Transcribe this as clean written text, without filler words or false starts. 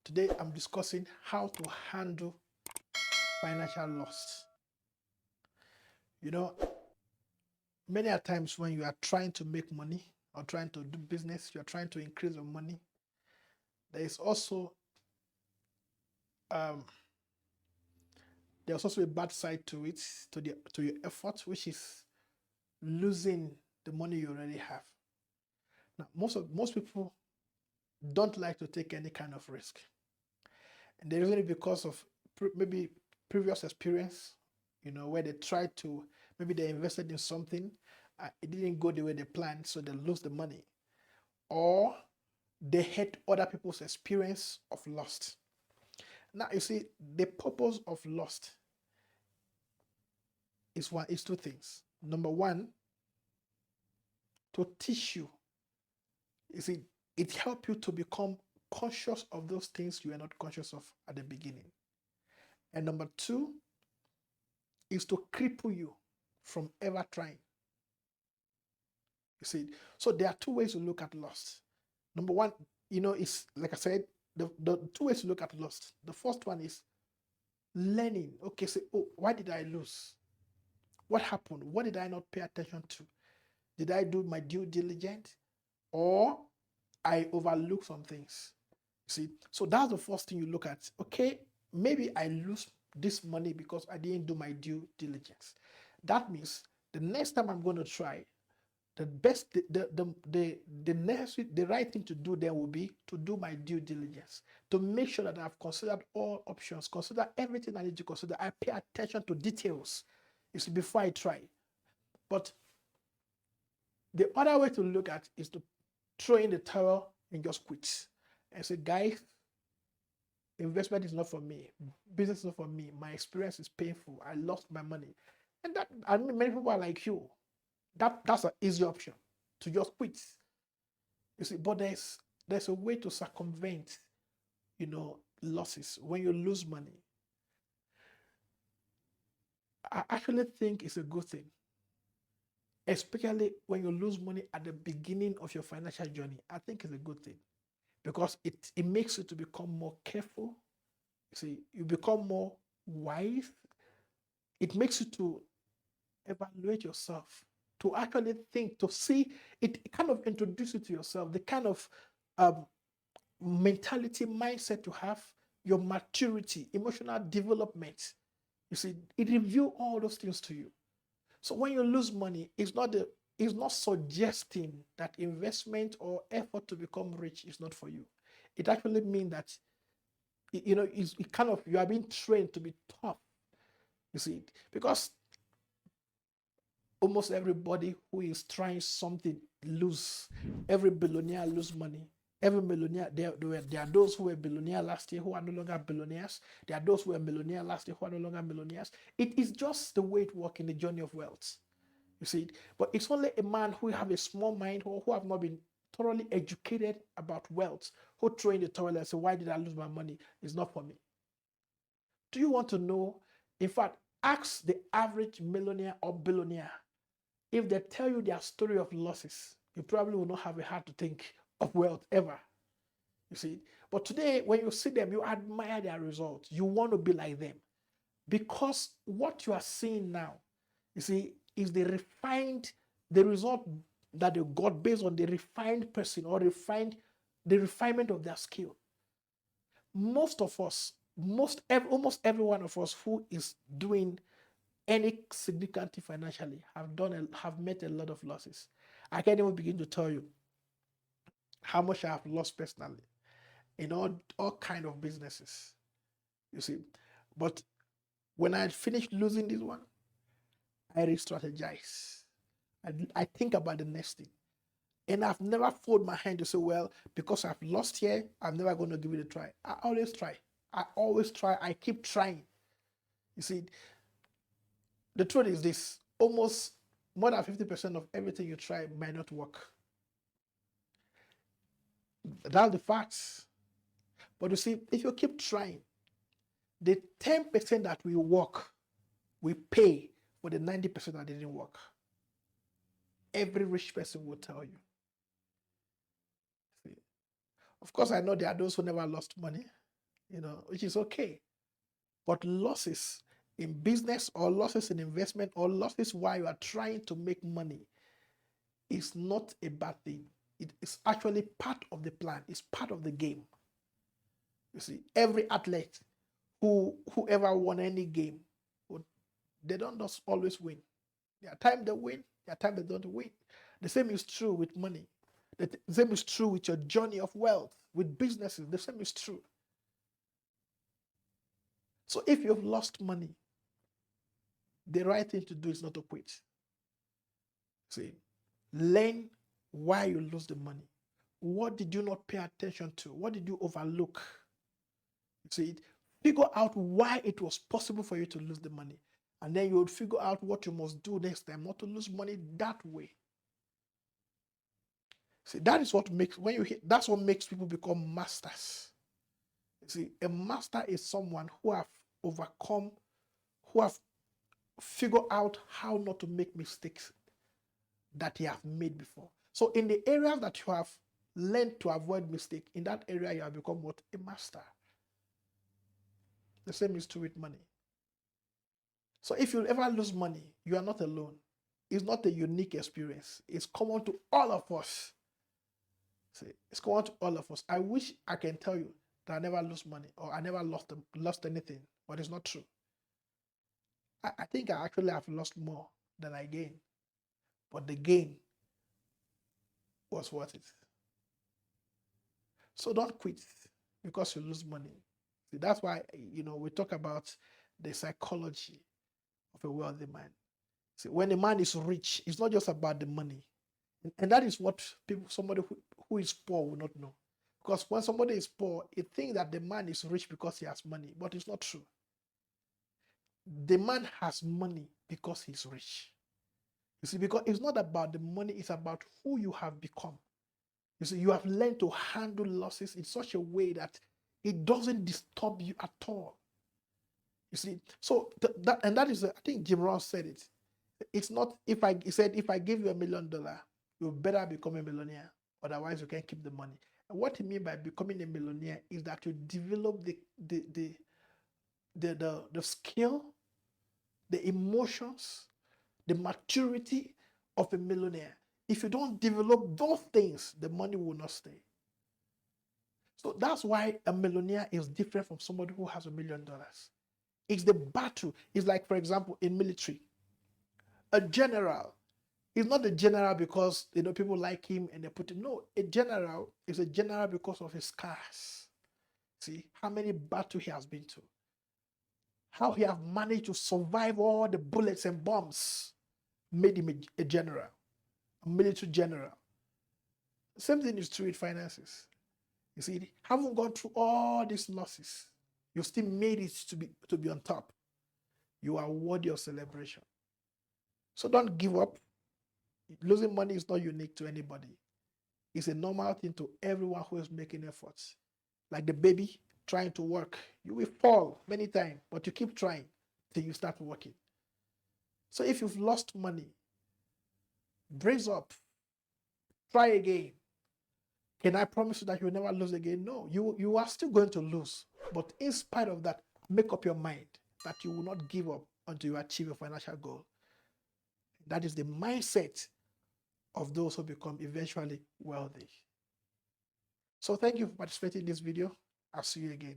Today, I'm discussing how to handle financial loss. You know, many a times when you are trying to make money or trying to do business, you're trying to increase your money. There is also um, there's also a bad side to it, to your effort, which is losing the money you already have. Now, most people don't like to take any kind of risk, and the reason is because of maybe previous experience. Where they tried to, maybe they invested in something, it didn't go the way they planned, so they lose the money, or they hate other people's experience of loss. Now you see, the purpose of loss is two things. Number one, to teach you. You see, it helps you to become conscious of those things you were not conscious of at the beginning. And number two is to cripple you from ever trying. You see, so there are two ways to look at loss. Number one, is like I said, the two ways to look at loss. The first one is learning. Okay, say, oh, why did I lose? What happened? What did I not pay attention to? Did I do my due diligence, or I overlooked some things? See, so that's the first thing you look at. Okay, maybe I lose this money because I didn't do my due diligence. That means the next time I'm going to try, the best, the necessary, the right thing to do then will be to do my due diligence, to make sure that I've considered all options, consider everything I need to consider. I pay attention to details, you see, before I try. But the other way to look at is to throw in the towel and just quit and say, guys, investment is not for me, business is not for me, my experience is painful, I lost my money. And that, I mean, many people are like you. That's an easy option, to just quit. You see, but there's a way to circumvent, losses. When you lose money, I actually think it's a good thing, especially when you lose money at the beginning of your financial journey. I think it's a good thing because it makes you to become more careful. You see, you become more wise. It makes you to evaluate yourself, to actually think, to see. It kind of introduces you to yourself, the kind of mentality, mindset to have, your maturity, emotional development. You see, it reveals all those things to you. So when you lose money, it's not suggesting that investment or effort to become rich is not for you. It actually means that it kind of, you are being trained to be tough. You see, because almost everybody who is trying something lose. Every billionaire lose money. Every millionaire, there are those who were billionaire last year who are no longer billionaires. There are those who were millionaire last year who are no longer millionaires. It is just the way it works in the journey of wealth. You see, but it's only a man who have a small mind or who have not been thoroughly educated about wealth who throw in the toilet and say, why did I lose my money? It's not for me. Do you want to know? In fact, ask the average millionaire or billionaire. If they tell you their story of losses, you probably will not have a heart to think of wealth ever. You see, but today when you see them, you admire their results. You want to be like them because what you are seeing now, you see, is the result that they got based on the refined person or the refinement of their skill. Most of us, almost every one of us who is doing any significantly financially have met a lot of losses. I can't even begin to tell you how much I have lost personally in all kind of businesses. You see, but when I finished losing this one, I re-strategize. I think about the next thing. And I've never fold my hand to say, well, because I've lost here, I'm never going to give it a try. I always try. I always try. I keep trying. You see, the truth is this, almost more than 50% of everything you try might not work. That's the facts. But you see, if you keep trying, the 10% that will work will pay for the 90% that didn't work. Every rich person will tell you. See? Of course, I know there are those who never lost money. which is okay. But losses in business or losses in investment or losses while you are trying to make money is not a bad thing. It is actually part of the plan. It's part of the game. You see, every athlete whoever won any game, they don't just always win. There are times they win, there are times they don't win. The same is true with money. The same is true with your journey of wealth, with businesses. The same is true. So if you've lost money, the right thing to do is not to quit. See, learn why you lose the money. What did you not pay attention to? What did you overlook? See, figure out why it was possible for you to lose the money. And then you would figure out what you must do next time, not to lose money that way. See, that is what makes, when you hit, that's what makes people become masters. See, a master is someone who have overcome, who have figured out how not to make mistakes that he have made before. So in the areas that you have learned to avoid mistake, in that area you have become what? A master. The same is true with money. So if you ever lose money, you are not alone. It's not a unique experience. It's common to all of us. See, it's common to all of us. I wish I can tell you that I never lose money or I never lost anything, but it's not true. I think I actually have lost more than I gained, but the gain was worth it. So don't quit because you lose money. See, that's why we talk about the psychology of a wealthy man. See, when a man is rich, it's not just about the money. And that is what somebody who is poor will not know. Because when somebody is poor, he thinks that the man is rich because he has money, but it's not true. The man has money because he's rich. You see, because it's not about the money, it's about who you have become. You see, you have learned to handle losses in such a way that it doesn't disturb you at all. You see, so that is, I think Jim Rohn said it. It's not, he said, if I give you $1 million, you better become a millionaire. Otherwise, you can't keep the money. And what he means by becoming a millionaire is that you develop the skill, the emotions, the maturity of a millionaire. If you don't develop those things, the money will not stay. So that's why a millionaire is different from somebody who has $1 million. It's the battle. It's like, for example, in military, a general is not a general because people like him and they put it. No, a general is a general because of his scars. See how many battles he has been to, how he have managed to survive all the bullets and bombs, made him a general, a military general. Same thing is true with finances. You see, haven't gone through all these losses, you still made it to be on top. You are worthy of celebration. So don't give up. Losing money is not unique to anybody. It's a normal thing to everyone who is making efforts. Like the baby trying to work. You will fall many times, but you keep trying till you start working. So if you've lost money, brace up, try again. Can I promise you that you'll never lose again? No, you are still going to lose. But in spite of that, make up your mind that you will not give up until you achieve your financial goal. That is the mindset of those who become eventually wealthy. So thank you for participating in this video. I'll see you again.